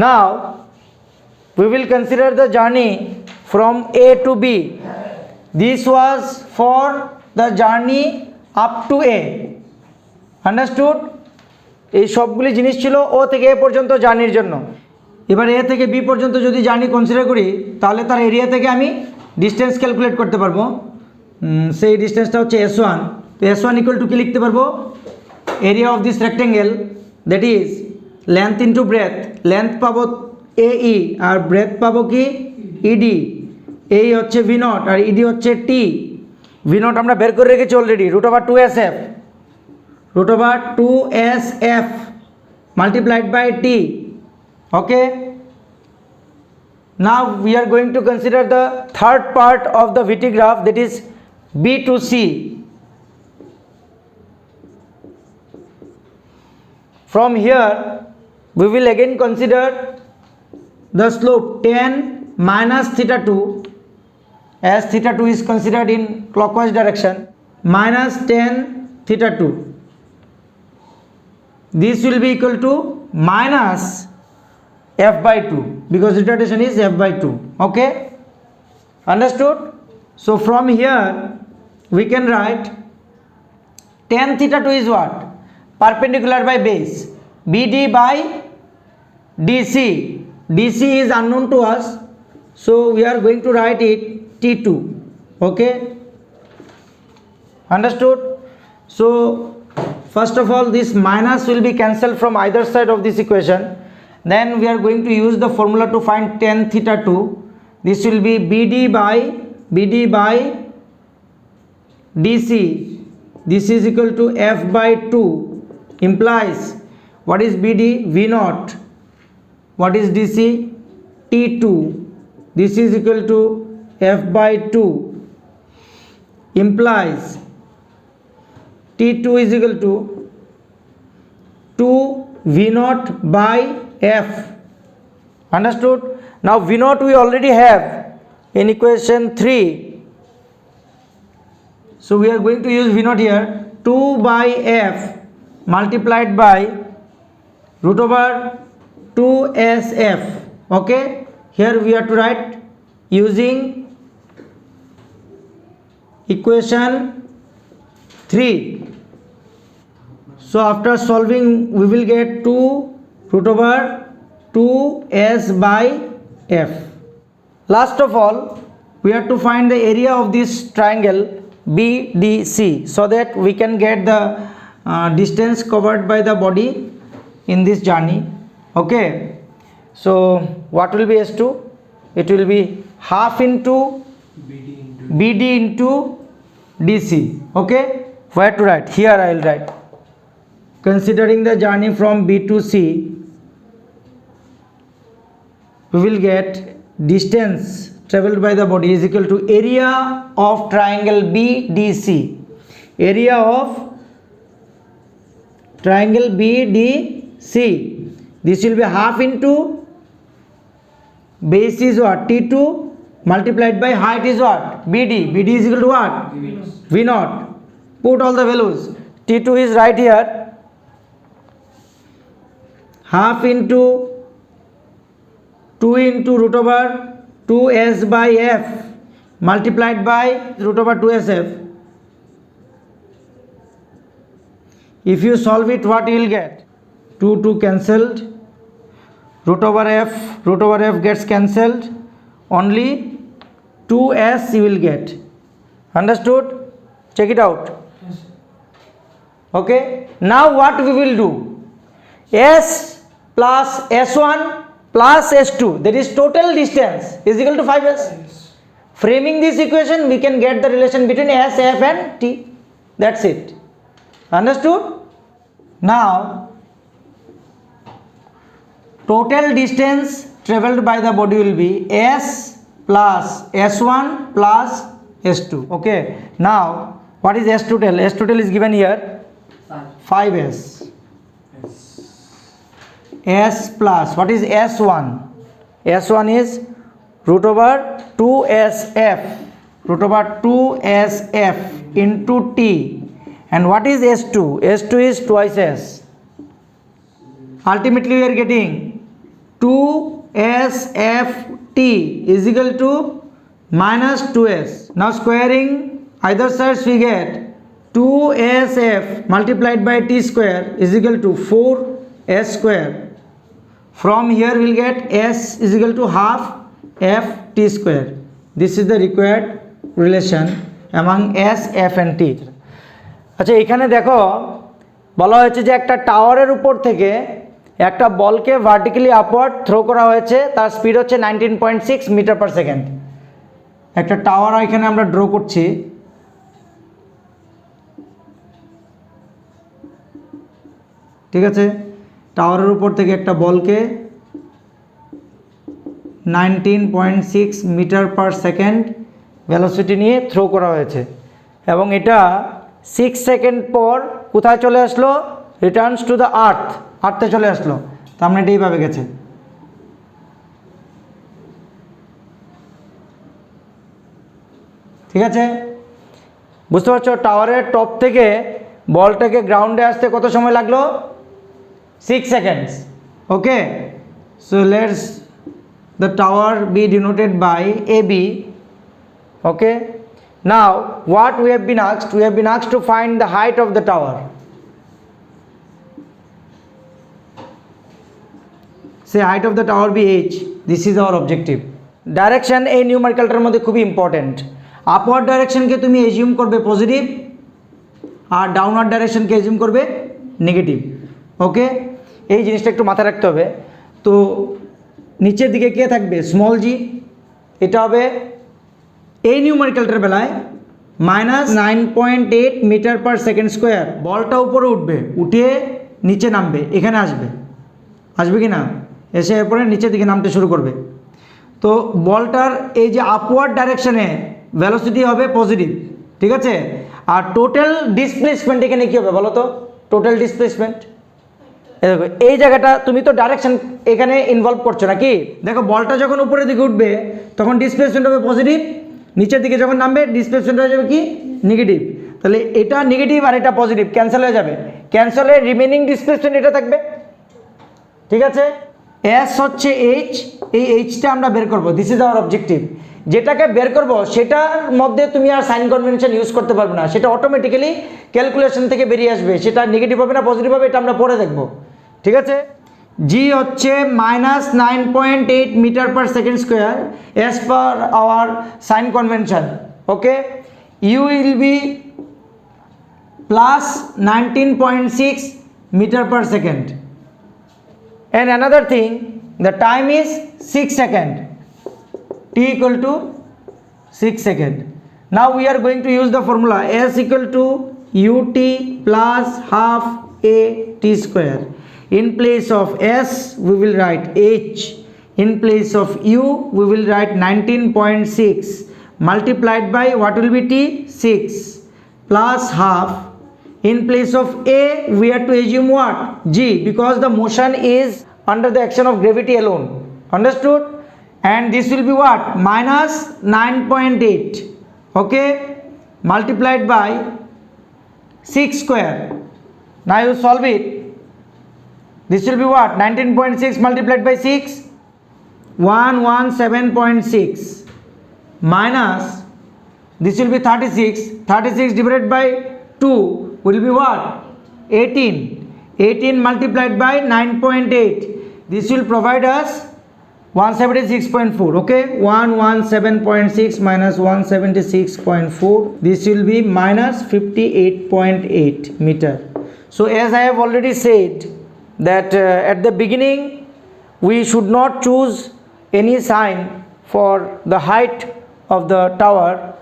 Now we will consider the journey from A to B. This was for the journey up to A. Understood? এই সবগুলি জিনিস ছিল ও থেকে এ পর্যন্ত জার্নির জন্য। এবার এ থেকে বি পর্যন্ত যদি জার্নি কনসিডার করি তাহলে তার এরিয়া থেকে আমি ডিস্টেন্স ক্যালকুলেট করতে পারবো। সেই ডিস্টেন্সটা হচ্ছে S1। তো S1 ইকুয়াল টু কি লিখতে পারবো? Area of this rectangle, that is length into breadth. Length পাবো AE আর ব্রেথ পাবো কি ED। এই হচ্ছে V নট আর ED হচ্ছে T। V নট আমরা বের করে রেখেছি already, root over 2SF, root over 2SF multiplied by T. Okay, now we are going to consider the third part of the VT graph, that is B to C. From here we will again consider the slope tan minus theta 2, as theta 2 is considered in clockwise direction, minus tan theta 2. This will be equal to minus F by 2 because retardation is F by 2. Okay, understood? So from here we can write tan theta 2 is what? Perpendicular by base, BD by DC. DC is unknown to us, so we are going to write it T2. Okay, understood? So first of all, this minus will be cancelled from either side of this equation. Then we are going to use the formula to find tan theta 2. This will be BD by DC. This is equal to F by 2, implies what is BD? V naught. What is DC? T2. This is equal to F by 2, implies T2 is equal to 2 V naught by F. Understood? Now V naught we already have in equation 3. So we are going to use V naught here, 2 by F multiplied by root over 2SF. Okay, here we have to write using equation 3. So after solving we will get 2 root over 2S by F. Last of all, we have to find the area of this triangle BDC so that we can get the distance covered by the body in this journey. Okay, so what will be S2? It will be half into BD into DC. Okay, where to write? Here I will write, considering the journey from B to C, we will get distance traveled by the body is equal to area of triangle BDC. Area of triangle BDC, this will be half into base is what? T2 multiplied by height is what? BD. BD is equal to what? V naught. Put all the values. T2 is right here, half into 2 into root over 2S by F multiplied by root over 2SF. If you solve it, what you will get? 2 cancelled, root over F gets cancelled, only 2S you will get. Understood? Check it out. Okay, now what we will do? S plus S1 plus S2, that is total distance is equal to 5s. Framing this equation, we can get the relation between S, F and T. That's it. Understood? Now total distance traveled by the body will be S plus S1 plus S2. Okay, now what is S total? S total is given here 5s. S plus what is S1? S1 is root over 2SF, root over 2SF into T. And what is S2? S2 is twice S. Ultimately we are getting 2SFT is equal to minus 2S. Now squaring either sides we get 2SF multiplied by T square is equal to 4S square. From here we will get S is equal to half F T square. This is the required relation among S, F and T. আচ্ছা এখানে দেখো বলা হয়েছে যে একটা টাওয়ারের উপর থেকে একটা বলকে ভার্টিক্যালি আপওয়ার্ড থ্রো করা হয়েছে, তার স্পিড হচ্ছে 19.6 মিটার পার সেকেন্ড। একটা টাওয়ার এখানে আমরা ড্র করছি। ঠিক আছে, টাওয়ারের উপর থেকে একটা বলকে 19.6 মিটার পার সেকেন্ড ভেলোসিটি নিয়ে থ্রো করা হয়েছে এবং এটা 6 সেকেন্ড পর কোথায় চলে আসলো? রিটার্নস টু দ্য আর্থে চলে আসলো। তার মানে এটা এইভাবে গেছে। ঠিক আছে, বুঝতে পারছো? টাওয়ারের টপ থেকে বলটাকে গ্রাউন্ডে আসতে কত সময় লাগলো? 6 seconds. Okay, so let's the tower be denoted by AB. Okay, now what we have been asked? We have been asked to find the height of the tower. Say height of the tower be h. This is our objective. Direction এই নিউমেরিক্যালটার মধ্যে খুবই important. Upward ডাইরেকশনকে তুমি assume করবে positive আর downward ডাইরেকশনকে assume করবে negative. ওকে, এই জিনিসটা একটু মাথায় রাখতে হবে। তো নিচের দিকে কে থাকবে? স্মল জি। এটা হবে এই নিউমেরিক্যালটার বেলায় -9.8 মিটার পার সেকেন্ড স্কোয়ার। বলটা উপরে উঠবে, উঠে নিচে নামবে, এখানে আসবে, আসবে কি না? এসে এরপরে নিচের দিকে নামতে শুরু করবে। তো বলটার এই যে আপওয়ার্ড ডাইরেকশনে ভেলোসিটি হবে পজিটিভ। ঠিক আছে, আর টোটাল ডিসপ্লেসমেন্ট এখানে কী হবে বলো তো? টোটাল ডিসপ্লেসমেন্ট দেখো এই জায়গাটা, তুমি তো ডাইরেকশন এখানে ইনভলভ করছো নাকি? দেখো বলটা যখন উপরের দিকে উঠবে তখন ডিসপ্লেসমেন্ট হবে পজিটিভ, নিচের দিকে যখন নামবে ডিসপ্লেসমেন্ট হয়ে যাবে কি? নেগেটিভ। তাহলে এটা নেগেটিভ আর এটা পজিটিভ ক্যান্সেল হয়ে যাবে। ক্যান্সেল হয়ে রিমেনিং ডিসপ্লেসমেন্ট এটা থাকবে। ঠিক আছে, এস হচ্ছে এইচ, এই এইচটা আমরা বের করবো। This is our objective. যেটাকে বের করব সেটার মধ্যে তুমি আর সাইন কনভেনশন ইউজ করতে পারবে না, সেটা অটোমেটিক্যালি ক্যালকুলেশন থেকে বেরিয়ে আসবে। সেটা নেগেটিভ হবে না পজিটিভ হবে, এটা আমরা পরে দেখব। ঠিক আছে, জি হচ্ছে -9.8 metre per second square as per our sign convention. Okay, u will be +19.6 metre per second. And another thing, the time is 6 seconds. T equal to 6 seconds. Now we are going to use the formula S equal to ut plus half a t square. In place of S we will write h. In place of u we will write 19.6 multiplied by what will be t? 6 plus half. In place of a we have to assume what? G, because the motion is under the action of gravity alone. Understood? And this will be what? -9.8. Okay, multiplied by 6 square. Now you solve it. This will be what? 19.6 multiplied by 6, 117.6 minus this will be 36. 36 divided by 2 will be what? 18. 18 multiplied by 9.8. This will provide us 176.4. Okay, 117.6 minus 176.4. This will be minus 58.8 meter. So as I have already said, that at the beginning we should not choose any sign for the height of the tower.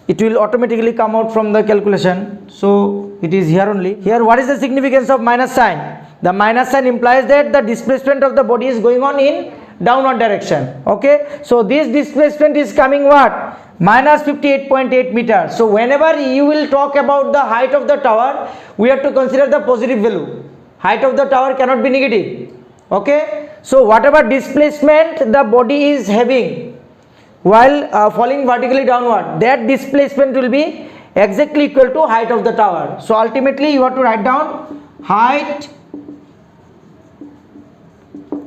It will automatically come out from the calculation. So it is here only. Here, what is the significance of minus sign? The minus sign implies that the displacement of the body is going on in downward direction. Okay, so this displacement is coming what? Minus 58.8 meters. So whenever you will talk about the height of the tower, we have to consider the positive value. Height of the tower cannot be negative. Okay, so whatever displacement the body is having while falling vertically downward, that displacement will be exactly equal to height of the tower. So ultimately you have to write down height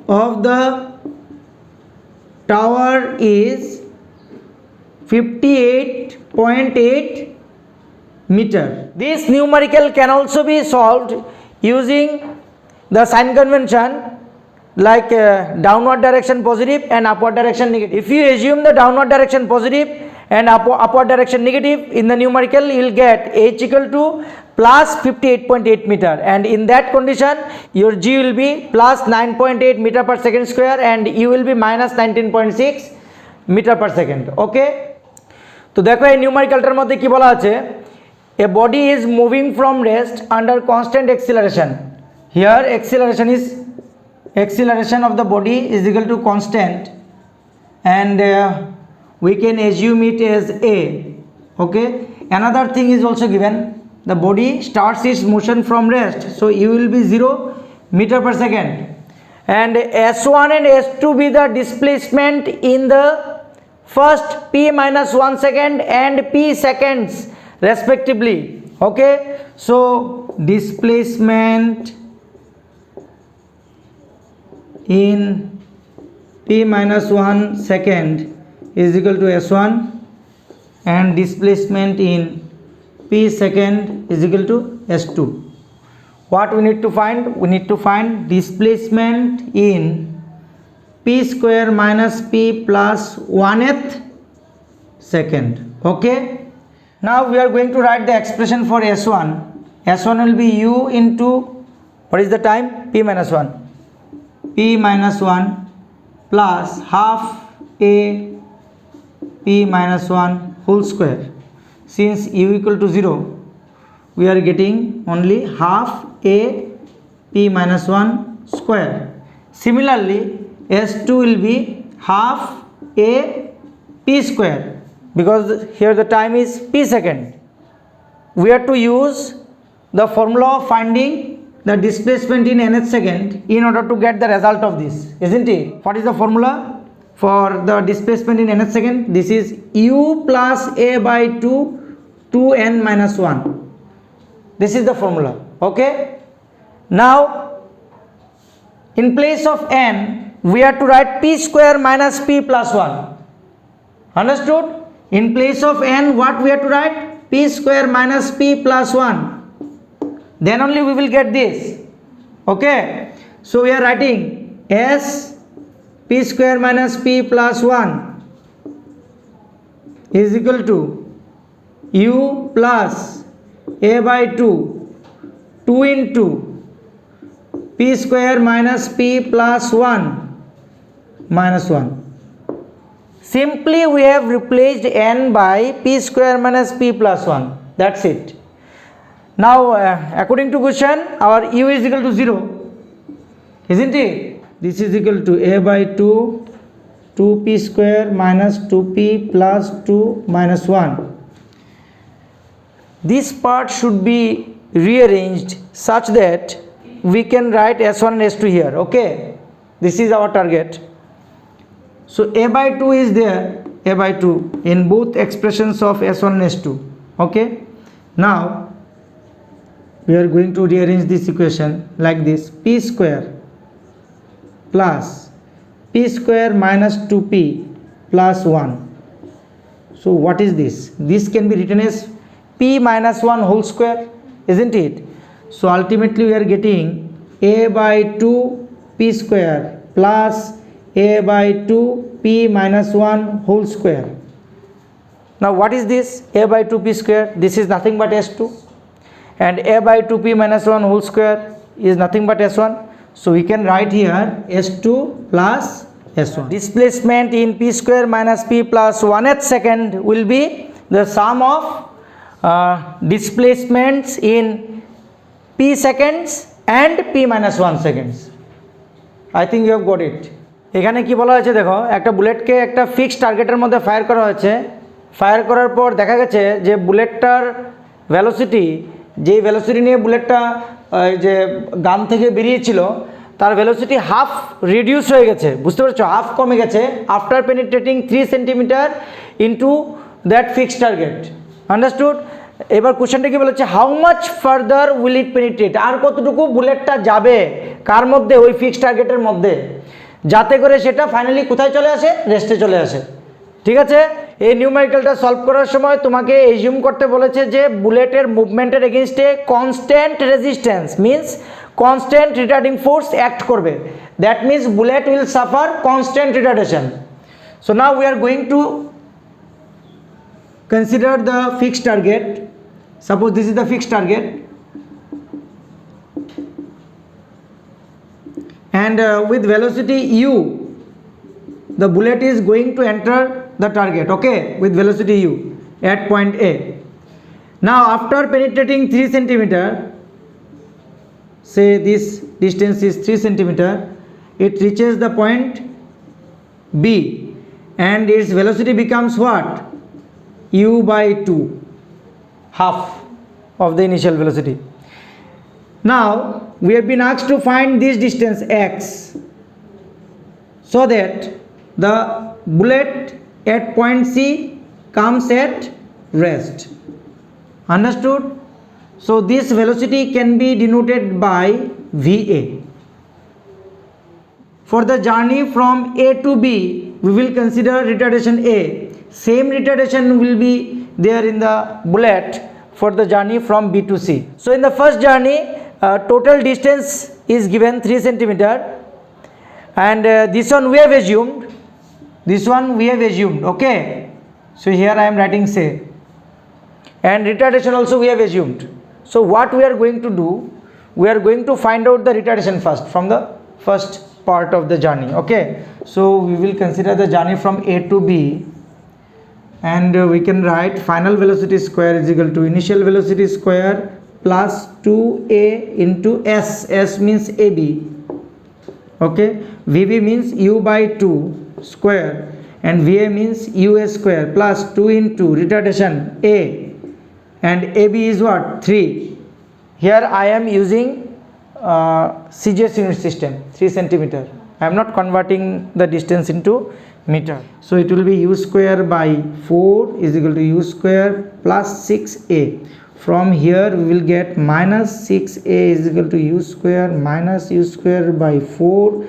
of the tower is 58.8 meter. This numerical can also be solved using the sign convention, like downward direction positive and upward direction negative. If you assume the downward direction positive and upward direction negative, in the numerical you will get h equal to plus 58.8 meter, and in that condition your g will be plus 9.8 meter per second square and u will be minus 19.6 meter per second. Okay, তো দেখো এই নিউমারিক্যালটার মধ্যে কি বলা আছে, a body is moving from rest under constant acceleration. Here acceleration of the body is equal to constant, and we can assume it as a. Okay, another thing is also given, the body starts its motion from rest, so u will be 0 meter per second, and s1 and s2 be the displacement in the first p minus 1 second and p seconds respectively. Okay, so displacement in p minus 1 second is equal to s1, and displacement in p second is equal to s2. What we need to find? We need to find displacement in p square minus p plus 1th second. Okay, now we are going to write the expression for s1. S1 will be u into, what is the time? P minus 1. P minus 1 plus half a p minus 1 whole square. Since u equal to 0, we are getting only half a p minus 1 square. Similarly, s2 will be half a p square, because here the time is p second. We have to use the formula of finding the displacement in nth second in order to get the result of this, isn't it? What is the formula for the displacement in nth second? This is u plus a by 2 2n minus 1. This is the formula. Okay, now in place of n we have to write p square minus p plus 1. Understood? In place of n, what we have to write? P square minus p plus 1. Then only we will get this. Okay, so we are writing s p square minus p plus 1 is equal to u plus a by 2 into p square minus p plus 1 minus 1. Simply we have replaced n by p square minus p plus 1. That's it. Now according to question, our u is equal to 0, isn't it? This is equal to a by 2 2p square minus 2p plus 2 minus 1. This part should be rearranged such that we can write s1 and s2 here. Okay, this is our target. So a by 2 is there, a by 2 in both expressions of s1 and s2. Okay, now we are going to rearrange this equation like this: p square plus p square minus 2p plus 1. So what is this? This can be written as p minus 1 whole square, isn't it? So ultimately we are getting a by 2 p square plus a by 2 p minus 1 whole square. Now what is this? A by 2 p square, this is nothing but s2, and a by 2p minus 1 whole square is nothing but s1. So we can write here S2 plus S1. Displacement in p square minus p plus 1/8 second will be the sum of displacements in p seconds and p minus 1 seconds. I think you have got it. এখানে কি বলা হয়েছে দেখো, একটা বুলেটকে একটা fixed টার্গেটের মধ্যে fire করা হয়েছে। ফায়ার করার পর দেখা গেছে যে বুলেটটার ভেলোসিটি, যেই ভেলোসিটি নিয়ে বুলেটটা যে গান থেকে বেরিয়েছিল তার ভেলোসিটি হাফ রিডিউস হয়ে গেছে, বুঝতে পারছো, হাফ কমে গেছে after penetrating 3 centimetre into that fixed target. Understood? এবার কোশ্চেনটা কি বলেছে, how much further will it penetrate, আর কতটুকু বুলেটটা যাবে কার মধ্যে, ওই ফিক্সড টার্গেটের মধ্যে, যাতে করে সেটা ফাইনালি কোথায় চলে আসে, রেস্টে চলে আসে। ঠিক আছে, এই নিউমেরিক্যালটা সলভ করার সময় তোমাকে এজিউম করতে বলেছে যে বুলেটের মুভমেন্টের এগেনস্টে constant resistance means constant retarding force act করবে। That means bullet will suffer constant retardation. So now we are going to consider the fixed target. Suppose this is the fixed target, and with velocity u the bullet is going to enter the target, okay, with velocity u at point A. Now after penetrating 3 centimeter, say this distance is 3 centimeter, it reaches the point B and its velocity becomes what, u by 2, half of the initial velocity. Now we have been asked to find this distance x so that the bullet at point C comes at rest. Understood? So this velocity can be denoted by VA. For the journey from A to B, we will consider retardation A. Same retardation will be there in the bullet for the journey from B to C. So in the first journey, total distance is given 3 centimeter, and this one we have assumed, okay. So here I am writing say, and retardation also we have assumed. So what we are going to do, we are going to find out the retardation first from the first part of the journey, okay. So we will consider the journey from A to B, and we can write final velocity square is equal to initial velocity square plus 2a into s. S means AB, okay. VB means u by 2 square and VA means ua square plus 2 into retardation A, and AB is what, 3. Here I am using CGS unit system, 3 centimeter. I am not converting the distance into meter. So it will be u square by 4 is equal to u square plus 6a. From here we will get minus 6a is equal to u square minus u square by 4.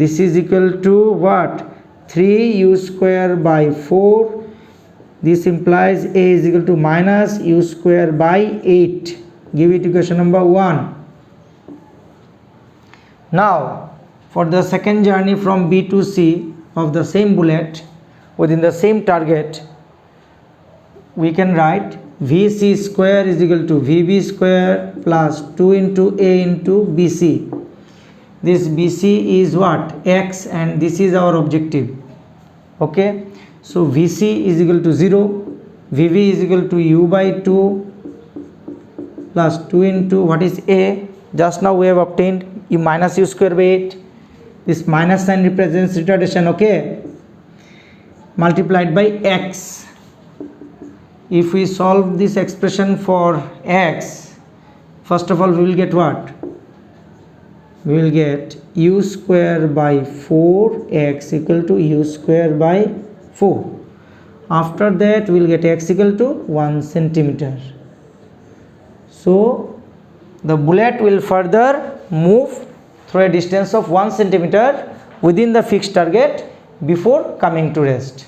This is equal to what, 3u square by 4. This implies a is equal to minus u square by 8. Give it equation number 1. Now for the second journey from B to C of the same bullet within the same target, we can write VC square is equal to VB square plus 2 into A into BC. This BC is what, X, and this is our objective, okay. So VC is equal to 0, VB is equal to u by 2 plus 2 into what is A, just now we have obtained u minus u square by 8. This minus sign represents retardation, okay, multiplied by x. If we solve this expression for x, first of all we will get what, we will get u square by 4x equal to u square by 4. After that we will get x equal to 1 centimeter. So the bullet will further move through a distance of 1 centimeter within the fixed target before coming to rest.